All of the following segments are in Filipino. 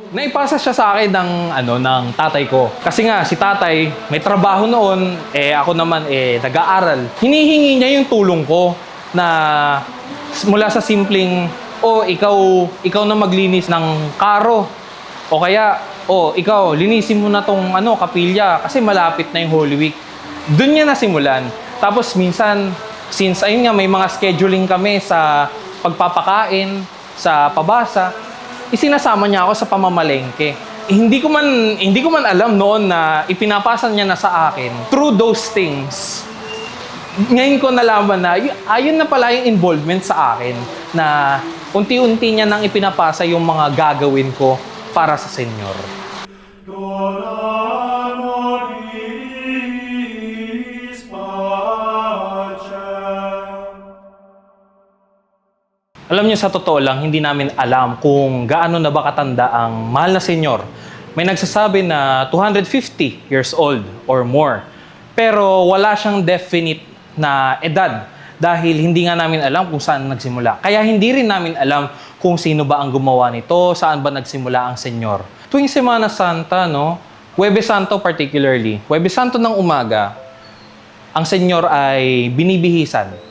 naipasa siya sa akin ng tatay ko. Kasi nga, si tatay, may trabaho noon, ako naman, nag-aaral. Hinihingi niya yung tulong ko na mula sa simpleng, ikaw na maglinis ng karo. O kaya, ikaw, linisin mo na tong kapilya kasi malapit na yung Holy Week. Doon niya nasimulan. Tapos minsan, since ayun nga, may mga scheduling kami sa pagpapakain, sa pabasa, isinasama niya ako sa pamamalengke. Hindi ko man alam noon na ipinapasa niya na sa akin through those things. Ngayon ko nalaman na ayun na pala yung involvement sa akin na unti-unti niya nang ipinapasa yung mga gagawin ko para sa Senyor. Alam niyo, sa totoo lang, hindi namin alam kung gaano na ba katanda ang mahal na senyor. May nagsasabi na 250 years old or more. Pero wala siyang definite na edad dahil hindi nga namin alam kung saan nagsimula. Kaya hindi rin namin alam kung sino ba ang gumawa nito, saan ba nagsimula ang senyor. Tuwing Semana Santa, Huwebes Santo particularly, Huwebes Santo ng umaga, ang senyor ay binibihisan.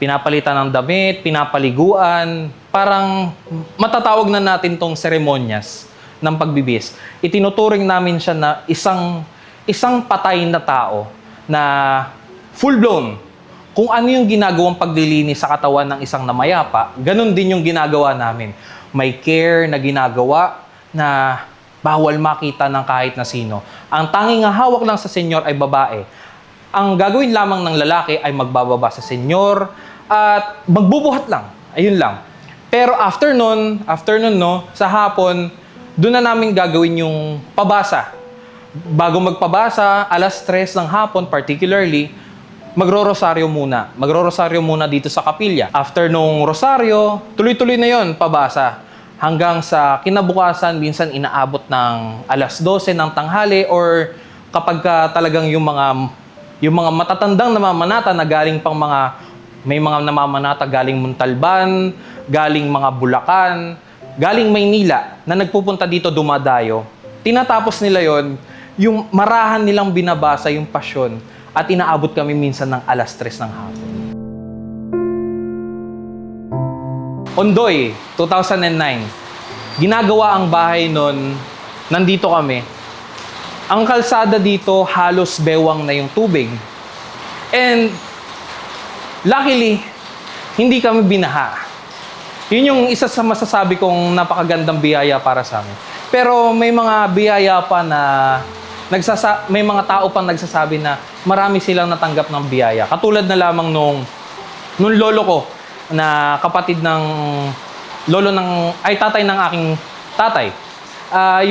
Pinapalitan ng damit, pinapaliguan, parang matatawag na natin tong seremonyas ng pagbibihis. Itinuturing namin siya na isang patay na tao na full-blown. Kung ano yung ginagawang paglilinis sa katawan ng isang namayapa, ganun din yung ginagawa namin. May care na ginagawa na bawal makita ng kahit na sino. Ang tanging hawak lang sa senyor ay babae. Ang gagawin lamang ng lalaki ay magbababa sa senyor at magbubuhat lang. Ayun lang. Pero after nun, sa hapon, doon na namin gagawin yung pabasa. Bago magpabasa, 3:00 ng hapon particularly, magro-rosaryo muna. Magro-rosaryo muna dito sa kapilya. After nung rosaryo, tuloy-tuloy na yon pabasa. Hanggang sa kinabukasan, minsan inaabot ng 12:00 ng tanghali or kapag talagang yung mga matatandang namamanata na galing pang may mga namamanata galing Montalban, galing mga Bulacan, galing Maynila na nagpupunta dito dumadayo. Tinatapos nila yon, yung marahan nilang binabasa yung pasyon at inaabot kami minsan ng 3:00 ng hapon. Ondoy, 2009. Ginagawa ang bahay nun, nandito kami. Ang kalsada dito, halos bewang na yung tubig. And luckily, hindi kami binaha. Yun yung isa sa masasabi kong napakagandang biyaya para sa amin. Pero may mga biyaya pa na may mga tao pang nagsasabi na marami silang natanggap ng biyaya. Katulad na lamang nung lolo ko na kapatid ng tatay ng aking tatay.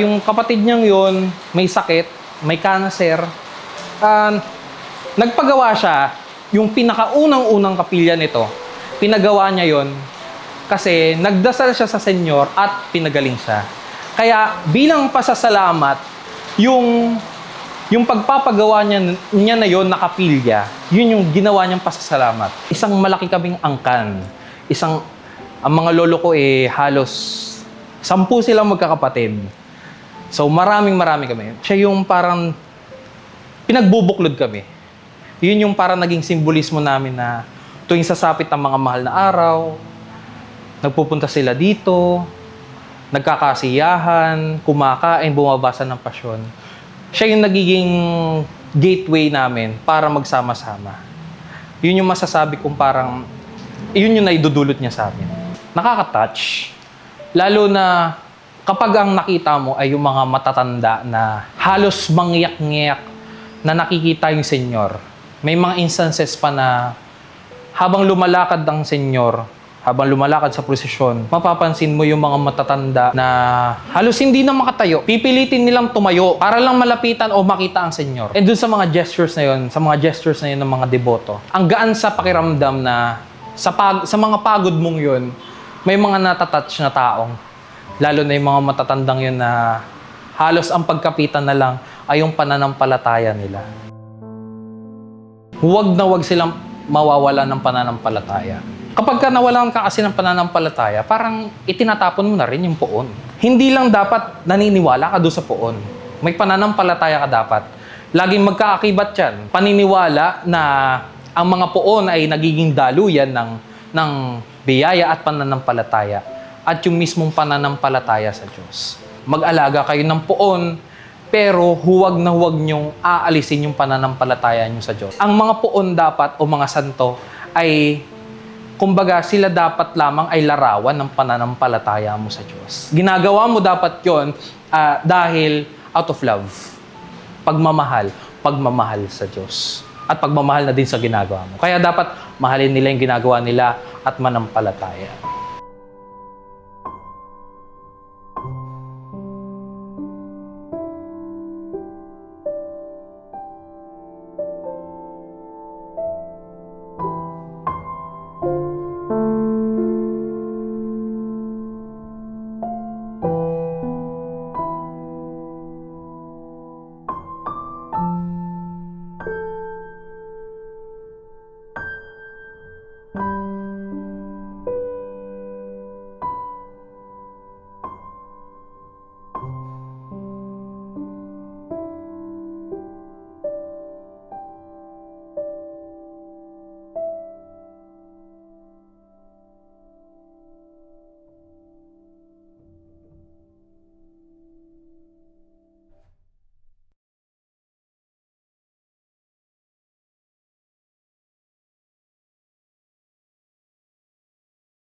Yung kapatid niyang yun, may sakit, may cancer. Nagpagawa siya, yung pinakaunang-unang kapilya nito, pinagawa niya yon kasi nagdasal siya sa senyor at pinagaling siya. Kaya bilang pasasalamat, yung pagpapagawa niya na yon na kapilya, yun yung ginawa niyang pasasalamat. Isang malaki kaming angkan. Ang mga lolo ko halos 10 silang magkakapatid. So maraming kami. Siya yung parang pinagbubuklod kami. Yun yung parang naging simbolismo namin na tuwing sasapit ang mga mahal na araw, nagpupunta sila dito, nagkakasiyahan, kumakain, bumabasa ng pasyon. Siya yung nagiging gateway namin para magsama-sama. Yun yung masasabi kong parang, yun yung naidudulot niya sa amin. Nakaka-touch. Lalo na kapag ang nakita mo ay yung mga matatanda na halos mangyak-ngyak na nakikita yung senyor. May mga instances pa na habang lumalakad ang senyor, habang lumalakad sa prosesyon, mapapansin mo yung mga matatanda na halos hindi na makatayo. Pipilitin nilang tumayo para lang malapitan o makita ang senyor. And dun sa mga gestures na yun, ng mga deboto, ang gaan sa pakiramdam na sa mga pagod mong yun, may mga natatouch na taong, lalo na yung mga matatandang yun na halos ang pagkapitan na lang ay yung pananampalataya nila. Huwag na huwag silang mawawala ng pananampalataya. Kapag ka nawalan ka kasi ng pananampalataya, parang itinatapon mo na rin yung poon. Hindi lang dapat naniniwala ka doon sa poon. May pananampalataya ka dapat. Laging magkaakibat yan. Paniniwala na ang mga poon ay nagiging daluyan ng biyaya at pananampalataya. At yung mismong pananampalataya sa Diyos. Mag-alaga kayo ng poon, pero huwag na huwag niyong aalisin yung pananampalataya niyo sa Diyos. Ang mga poon dapat o mga santo ay, kumbaga, sila dapat lamang ay larawan ng pananampalataya mo sa Diyos. Ginagawa mo dapat yon dahil out of love. Pagmamahal sa Diyos. At pagmamahal na din sa ginagawa mo. Kaya dapat mahalin nila yung ginagawa nila at manampalataya.